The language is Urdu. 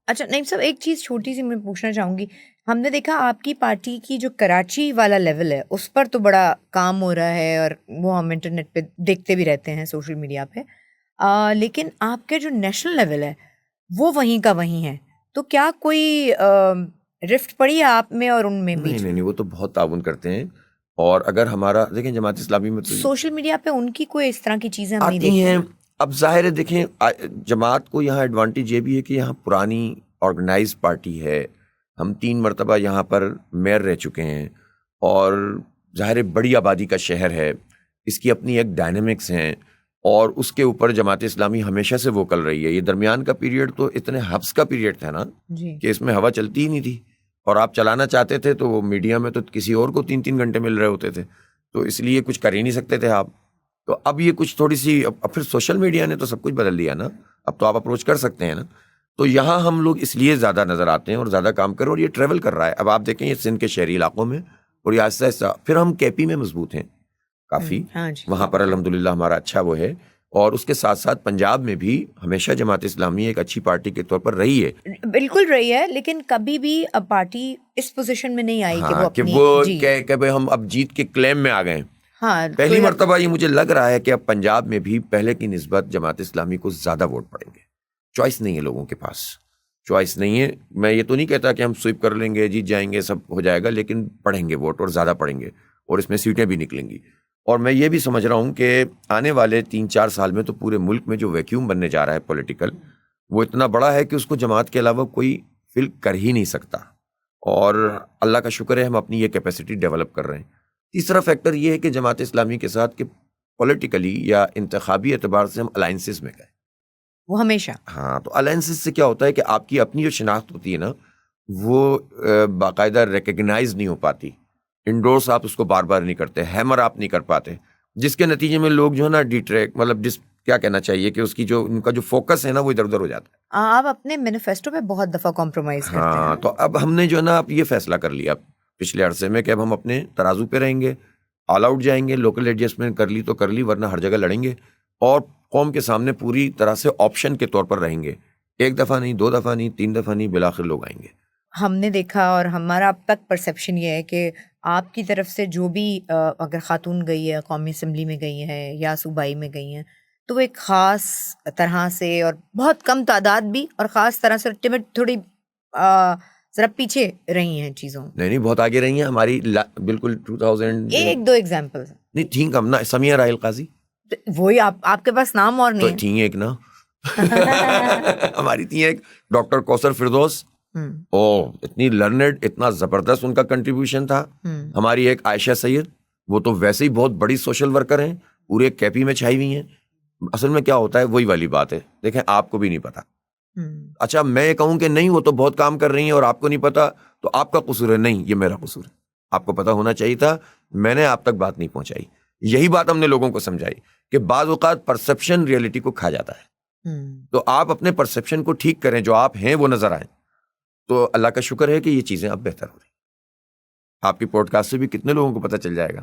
اچھا نعیم صاحب، ایک چیز چھوٹی سی میں پوچھنا چاہوں گی. ہم نے دیکھا آپ کی پارٹی کی جو کراچی والا لیول ہے اس پر تو بڑا کام ہو رہا ہے، اور وہ ہم انٹرنیٹ پہ دیکھتے بھی رہتے ہیں، سوشل میڈیا پہ. لیکن آپ کے جو نیشنل لیول ہے وہ وہیں کا وہیں ہے. تو کیا کوئی رفٹ پڑی ہے آپ میں اور ان میں نہیں بیچ نہیں میں؟ نہیں، وہ تو بہت تعاون کرتے ہیں. اور اگر ہمارا دیکھیں جماعت اسلامی میں تو سوشل میڈیا پہ ان کی کوئی اس طرح کی چیزیں ہم نہیں آتی دیکھتے ہیں. نا. اب ظاہر ہے دیکھیں جماعت کو یہاں ایڈوانٹیج یہ بھی ہے کہ یہاں پرانی آرگنائز پارٹی ہے. ہم 3 مرتبہ یہاں پر میئر رہ چکے ہیں، اور ظاہر ہے بڑی آبادی کا شہر ہے، اس کی اپنی ایک ڈائنامکس ہیں، اور اس کے اوپر جماعت اسلامی ہمیشہ سے ووکل رہی ہے. یہ درمیان کا پیریڈ تو اتنے حبس کا پیریڈ تھا نا جی. کہ اس میں ہوا چلتی ہی نہیں تھی، اور آپ چلانا چاہتے تھے تو وہ میڈیا میں تو کسی اور کو 3 گھنٹے مل رہے ہوتے تھے، تو اس لیے کچھ کر ہی نہیں سکتے تھے آپ. تو اب یہ کچھ تھوڑی سی اب پھر سوشل میڈیا نے تو سب کچھ بدل دیا نا. اب تو آپ اپروچ کر سکتے ہیں نا. تو یہاں ہم لوگ اس لیے زیادہ نظر آتے ہیں اور زیادہ کام کر رہے ہیں، اور یہ ٹریول کر رہا ہے. اب آپ دیکھیں یہ سندھ کے شہری علاقوں میں، اور یہ آہستہ آہستہ پھر ہم کے پی میں مضبوط ہیں کافی. ہاں جی. وہاں پر الحمدللہ ہمارا اچھا وہ ہے. اور اس کے ساتھ ساتھ پنجاب میں بھی ہمیشہ جماعت اسلامی ایک اچھی پارٹی کے طور پر رہی ہے. بالکل رہی ہے، لیکن کبھی بھی اب پارٹی اس پوزیشن میں نہیں آئی کہ وہ ہاں کہ اپنی وہ جی کہ بھئی ہم اب جیت کے کلیم میں آ گئے. ہاں پہلی مرتبہ یہ مجھے لگ رہا ہے کہ اب پنجاب میں بھی پہلے کی نسبت جماعت اسلامی کو زیادہ ووٹ پڑیں گے. چوائس نہیں ہے لوگوں کے پاس، چوائس نہیں ہے. میں یہ تو نہیں کہتا کہ ہم سویپ کر لیں گے، جیت جائیں گے، سب ہو جائے گا، لیکن پڑیں گے ووٹ، اور زیادہ پڑیں گے، اور اس میں سیٹیں بھی نکلیں گی. اور میں یہ بھی سمجھ رہا ہوں کہ آنے والے 3-4 سال میں تو پورے ملک میں جو ویکیوم بننے جا رہا ہے پولیٹیکل، وہ اتنا بڑا ہے کہ اس کو جماعت کے علاوہ کوئی فل کر ہی نہیں سکتا. اور اللہ کا شکر ہے ہم اپنی یہ کیپیسٹی ڈیولپ کر رہے ہیں. تیسرا فیکٹر یہ ہے کہ جماعت اسلامی کے ساتھ کہ پولیٹیکلی یا انتخابی اعتبار سے ہم الائنسز میں گئے. وہ ہمیشہ. ہاں تو الائنسز سے کیا ہوتا ہے کہ آپ کی اپنی جو شناخت ہوتی ہے نا، وہ باقاعدہ ریکگنائز نہیں ہو پاتی. انڈورس آپ اس کو بار بار نہیں کرتے، ہیمر آپ نہیں کر پاتے، جس کے نتیجے میں لوگ جو ہے نا ڈیٹریکٹ، مطلب کیا کہنا چاہیے کہ اس کی جو ان کا جو فوکس ہے نا وہ ادھر ادھر ہو جاتا ہے. آپ اپنے مینیفیسٹو پہ بہت دفعہ کمپرومائز کرتے ہیں ہاں نا. تو اب ہم نے جو ہے نا اب یہ فیصلہ کر لیا پچھلے عرصے میں کہ اب ہم اپنے ترازو پہ رہیں گے، آل آؤٹ جائیں گے. لوکل ایڈجسٹمنٹ کر لی تو کر لی، ورنہ ہر جگہ لڑیں گے، اور قوم کے سامنے پوری طرح سے آپشن کے طور پر رہیں گے. 1 دفعہ نہیں، 2 دفعہ نہیں، 3 دفعہ نہیں، بالآخر لوگ آئیں گے. ہم نے دیکھا، اور ہمارا اب تک پرسیپشن یہ ہے کہ آپ کی طرف سے جو بھی اگر خاتون گئی ہے، قومی اسمبلی میں گئی ہیں یا صوبائی میں گئی ہیں، تو وہ ایک خاص طرح سے، اور بہت کم تعداد بھی، اور خاص طرح سے تھوڑی ذرا پیچھے رہی ہیں چیزوں. نہیں بہت آگے رہی ہیں ہماری بالکل 2000 ایک دو ایگزامپل. نہیں تھیں کم نا. سمیہ راحیل قاضی وہی آپ کے پاس نام اور تو نہیں تھیں ایک نا. ہماری تھیں ایک ڈاکٹر کوثر فردوس. اتنی لرنڈ، اتنا زبردست ان کا کنٹریبیوشن تھا. ہماری ایک عائشہ سید، وہ تو ویسے ہی بہت بڑی سوشل ورکر ہیں، پورے کیپی میں چھائی ہوئی ہیں. اصل میں کیا ہوتا ہے وہی والی بات ہے، دیکھیں آپ کو بھی نہیں پتا. اچھا میں یہ کہوں کہ نہیں وہ تو بہت کام کر رہی ہیں اور آپ کو نہیں پتا، تو آپ کا قصور ہے. نہیں، یہ میرا قصور ہے. آپ کو پتا ہونا چاہیے تھا، میں نے آپ تک بات نہیں پہنچائی. یہی بات ہم نے لوگوں کو سمجھائی کہ بعض اوقات پرسپشن ریئلٹی کو کھا جاتا ہے. تو آپ اپنے پرسپشن کو ٹھیک کریں، جو آپ ہیں وہ نظر آئیں. تو اللہ کا شکر ہے کہ یہ چیزیں اب بہتر ہو رہی ہیں. آپ کی پوڈ کاسٹ سے بھی کتنے لوگوں کو پتہ چل جائے گا.